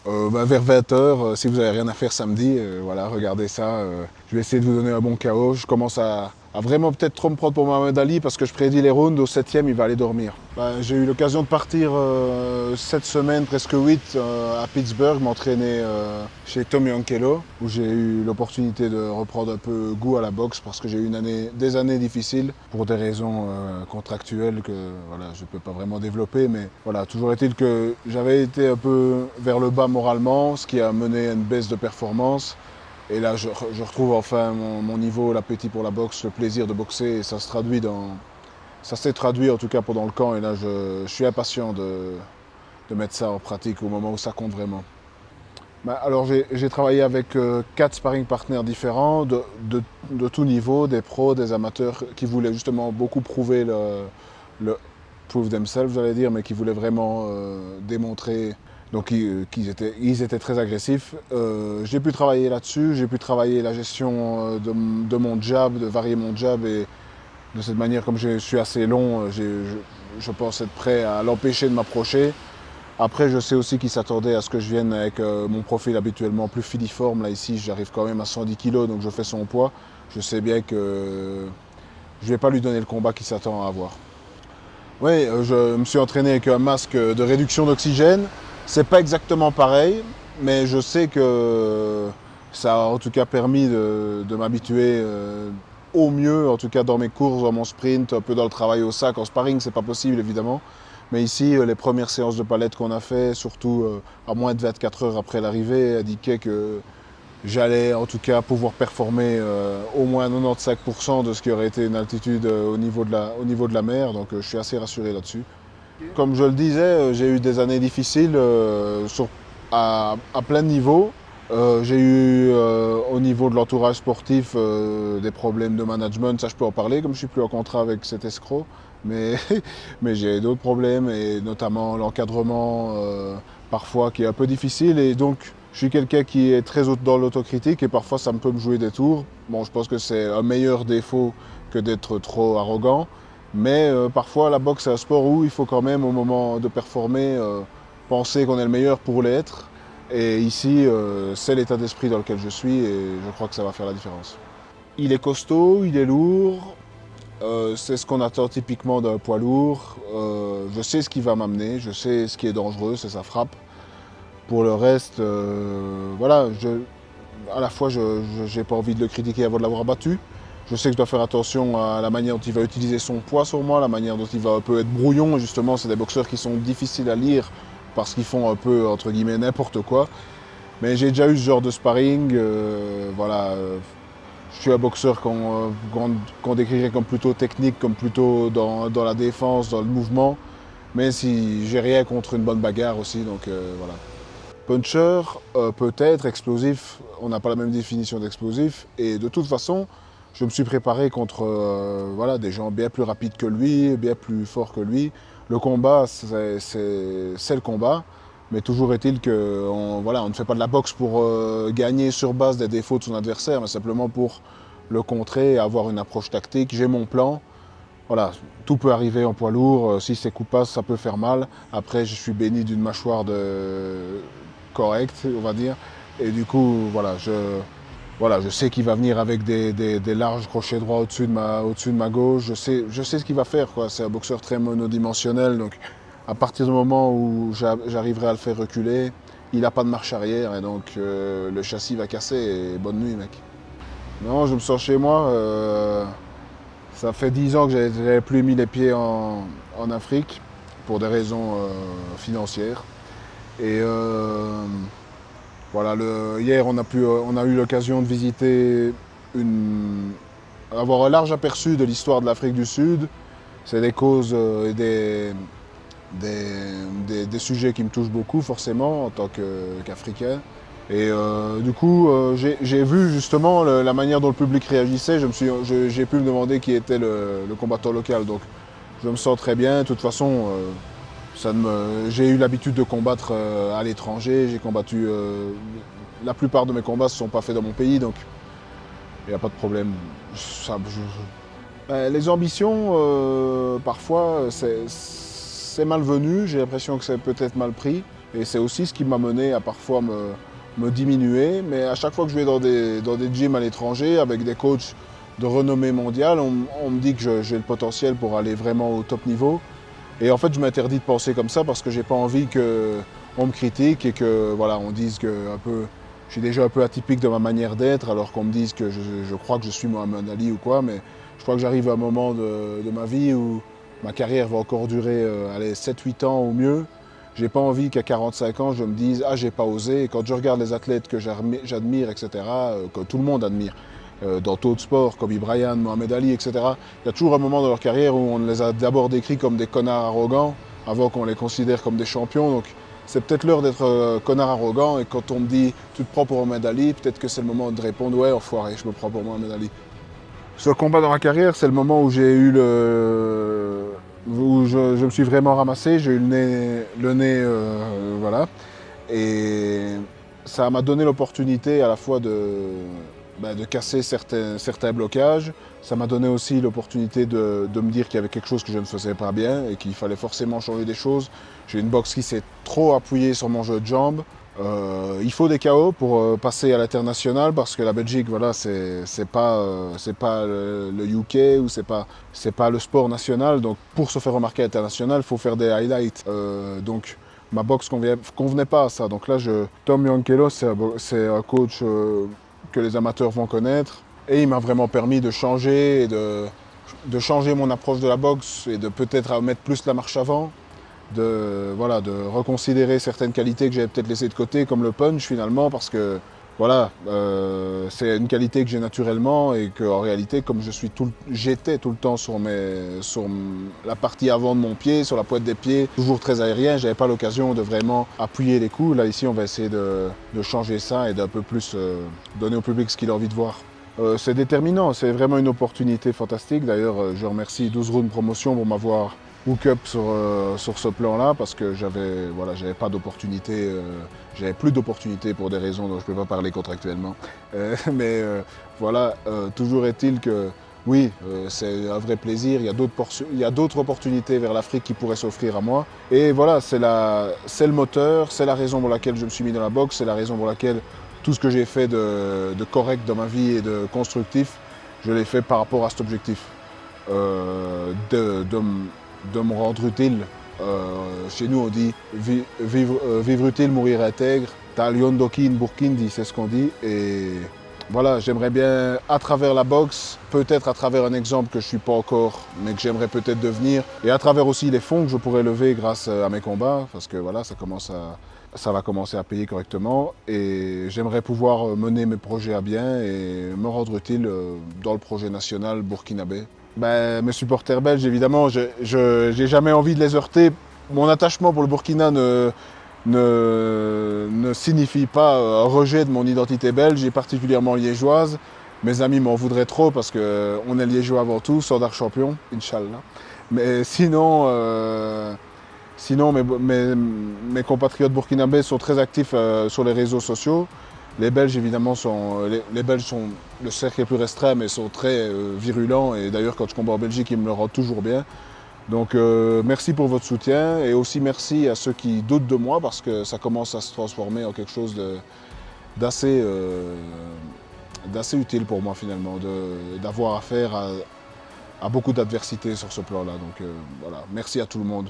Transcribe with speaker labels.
Speaker 1: Vers 20h, si vous n'avez rien à faire samedi, voilà, regardez ça. Je vais essayer de vous donner un bon KO. Je commence à vraiment peut-être trop me prendre pour Mohamed Ali parce que je prédis les rounds. Au 7e, il va aller dormir. J'ai eu l'occasion de partir 7 semaines, presque 8, à Pittsburgh, m'entraîner chez Tommy Ankelo, où j'ai eu l'opportunité de reprendre un peu goût à la boxe parce que j'ai eu des années difficiles pour des raisons contractuelles que voilà, je ne peux pas vraiment développer. Mais voilà, toujours est-il que j'avais été un peu vers le bas moralement, ce qui a mené à une baisse de performance. Et là, je retrouve enfin mon niveau, l'appétit pour la boxe, le plaisir de boxer, et ça s'est traduit en tout cas pendant le camp, et là, je suis impatient de mettre ça en pratique au moment où ça compte vraiment. Alors, j'ai travaillé avec 4 sparring partners différents, de tout niveau, des pros, des amateurs, qui voulaient justement beaucoup prouver le prove themselves, j'allais dire, mais qui voulaient vraiment démontrer. Donc ils étaient très agressifs. J'ai pu travailler là-dessus, j'ai pu travailler la gestion de mon jab, de varier mon jab, et de cette manière, comme je suis assez long, je pense être prêt à l'empêcher de m'approcher. Après, je sais aussi qu'il s'attendait à ce que je vienne avec mon profil habituellement plus filiforme. Là ici, j'arrive quand même à 110 kg, donc je fais son poids. Je sais bien que je ne vais pas lui donner le combat qu'il s'attend à avoir. Oui, je me suis entraîné avec un masque de réduction d'oxygène. C'est pas exactement pareil, mais je sais que ça a en tout cas permis de m'habituer au mieux, en tout cas dans mes courses, dans mon sprint, un peu dans le travail au sac. En sparring, c'est pas possible évidemment. Mais ici, les premières séances de palette qu'on a fait, surtout à moins de 24 heures après l'arrivée, indiquaient que j'allais en tout cas pouvoir performer au moins 95% de ce qui aurait été une altitude au niveau de la mer. Donc je suis assez rassuré là-dessus. Comme je le disais, j'ai eu des années difficiles à plein de niveaux. J'ai eu au niveau de l'entourage sportif des problèmes de management, ça je peux en parler comme je suis plus en contrat avec cet escroc. Mais, mais j'ai d'autres problèmes, et notamment l'encadrement parfois qui est un peu difficile. Et donc je suis quelqu'un qui est très dans l'autocritique, et parfois ça peut me jouer des tours. Bon, je pense que c'est un meilleur défaut que d'être trop arrogant. Mais parfois, la boxe, c'est un sport où il faut quand même, au moment de performer, penser qu'on est le meilleur pour l'être. Et ici, c'est l'état d'esprit dans lequel je suis, et je crois que ça va faire la différence. Il est costaud, il est lourd. C'est ce qu'on attend typiquement d'un poids lourd. Je sais ce qui va m'amener, je sais ce qui est dangereux, c'est sa frappe. Pour le reste, voilà, à la fois, je n'ai pas envie de le critiquer avant de l'avoir battu. Je sais que je dois faire attention à la manière dont il va utiliser son poids sur moi, la manière dont il va un peu être brouillon. Justement, c'est des boxeurs qui sont difficiles à lire parce qu'ils font un peu, entre guillemets, n'importe quoi. Mais j'ai déjà eu ce genre de sparring. Voilà, je suis un boxeur qu'on décrirait comme plutôt technique, comme plutôt dans la défense, dans le mouvement. Mais si j'ai rien contre une bonne bagarre aussi, donc voilà. Puncher, peut-être, explosif, on n'a pas la même définition d'explosif. Et de toute façon, je me suis préparé contre voilà, des gens bien plus rapides que lui, bien plus forts que lui. Le combat, c'est le combat. Mais toujours est-il qu'on voilà, on ne fait pas de la boxe pour gagner sur base des défauts de son adversaire, mais simplement pour le contrer et avoir une approche tactique. J'ai mon plan. Voilà, tout peut arriver en poids lourd. Si c'est coup passe, ça peut faire mal. Après, je suis béni d'une mâchoire correcte, on va dire. Et du coup, voilà, je sais qu'il va venir avec des larges crochets droits au-dessus de ma gauche. Je sais ce qu'il va faire, quoi. C'est un boxeur très monodimensionnel. Donc, à partir du moment où j'arriverai à le faire reculer, il n'a pas de marche arrière. Et donc, le châssis va casser. Et bonne nuit, mec. Non, je me sens chez moi. Ça fait 10 ans que j'avais plus mis les pieds en Afrique pour des raisons financières. Et voilà, hier on a eu l'occasion de visiter avoir un large aperçu de l'histoire de l'Afrique du Sud. C'est des causes et des sujets qui me touchent beaucoup forcément en tant qu'Africain. Et du coup, j'ai vu justement la manière dont le public réagissait. J'ai pu me demander qui était le combattant local. Donc, je me sens très bien. De toute façon, j'ai eu l'habitude de combattre à l'étranger. J'ai combattu. La plupart de mes combats ne se sont pas faits dans mon pays, donc il n'y a pas de problème. Les ambitions, parfois, c'est malvenu. J'ai l'impression que c'est peut-être mal pris. Et c'est aussi ce qui m'a mené à parfois me diminuer. Mais à chaque fois que je vais dans des gyms à l'étranger avec des coachs de renommée mondiale, on me dit que j'ai le potentiel pour aller vraiment au top niveau. Et en fait, je m'interdis de penser comme ça parce que j'ai pas envie qu'on me critique et que voilà, on dise que je suis déjà un peu atypique de ma manière d'être, alors qu'on me dise que je crois que je suis Mohamed Ali ou quoi. Mais je crois que j'arrive à un moment de ma vie où ma carrière va encore durer 7-8 ans au mieux. J'ai pas envie qu'à 45 ans, je me dise « Ah, j'ai pas osé ». Et quand je regarde les athlètes que j'admire, etc., que tout le monde admire, dans d'autres sports, Kobe Bryant, Mohamed Ali, etc., il y a toujours un moment dans leur carrière où on les a d'abord décrits comme des connards arrogants, avant qu'on les considère comme des champions. Donc c'est peut-être l'heure d'être connard arrogant. Et quand on me dit « Tu te prends pour Mohamed Ali », peut-être que c'est le moment de répondre « Ouais, enfoiré, je me prends pour Mohamed Ali ». Ce combat dans ma carrière, c'est le moment où j'ai eu où je me suis vraiment ramassé, j'ai eu le nez voilà. Et ça m'a donné l'opportunité à la fois de casser certains blocages. Ça m'a donné aussi l'opportunité de me dire qu'il y avait quelque chose que je ne faisais pas bien et qu'il fallait forcément changer des choses. J'ai une boxe qui s'est trop appuyée sur mon jeu de jambes. Il faut des KO pour passer à l'international parce que la Belgique, voilà, c'est pas le UK ou c'est pas le sport national. Donc pour se faire remarquer à l'international, il faut faire des highlights. Donc ma boxe convenait pas à ça. Donc là, Tom Yankello, c'est un coach que les amateurs vont connaître et il m'a vraiment permis de changer et de changer mon approche de la boxe et de peut-être mettre plus la marche avant. Voilà, de reconsidérer certaines qualités que j'avais peut-être laissées de côté, comme le punch finalement, parce que voilà, c'est une qualité que j'ai naturellement et qu'en réalité, comme j'étais tout le temps sur la partie avant de mon pied, sur la pointe des pieds, toujours très aérien, j'avais pas l'occasion de vraiment appuyer les coups. Là ici, on va essayer de changer ça et d'un peu plus donner au public ce qu'il a envie de voir. C'est déterminant, c'est vraiment une opportunité fantastique. D'ailleurs, je remercie 12 Rounds Promotion pour m'avoir hook up sur ce plan-là parce que j'avais pas d'opportunité, j'avais plus d'opportunités pour des raisons dont je ne peux pas parler contractuellement. Voilà, toujours est-il que oui, c'est un vrai plaisir, il y a d'autres opportunités vers l'Afrique qui pourraient s'offrir à moi. Et voilà, c'est le moteur, c'est la raison pour laquelle je me suis mis dans la boxe, c'est la raison pour laquelle tout ce que j'ai fait de correct dans ma vie et de constructif, je l'ai fait par rapport à cet objectif. De me rendre utile. Chez nous, on dit vivre utile, mourir intègre. Talion Dokin, Burkindi, c'est ce qu'on dit. Et voilà, j'aimerais bien, à travers la boxe, peut-être à travers un exemple que je ne suis pas encore, mais que j'aimerais peut-être devenir, et à travers aussi les fonds que je pourrais lever grâce à mes combats, parce que voilà, ça va commencer à payer correctement. Et j'aimerais pouvoir mener mes projets à bien et me rendre utile dans le projet national burkinabé. Ben, mes supporters belges, évidemment, je n'ai jamais envie de les heurter. Mon attachement pour le Burkina ne signifie pas un rejet de mon identité belge et particulièrement liégeoise. Mes amis m'en voudraient trop parce qu'on est liégeois avant tout, Sordar champion, Inch'Allah. Mais sinon mes compatriotes burkinabés sont très actifs sur les réseaux sociaux. Les Belges, évidemment, les Belges sont le cercle est plus restreint, mais sont très virulents. Et d'ailleurs, quand je combats en Belgique, ils me le rendent toujours bien. Donc, merci pour votre soutien et aussi merci à ceux qui doutent de moi parce que ça commence à se transformer en quelque chose d'assez utile pour moi finalement, d'avoir affaire à beaucoup d'adversité sur ce plan-là. Donc, voilà, merci à tout le monde.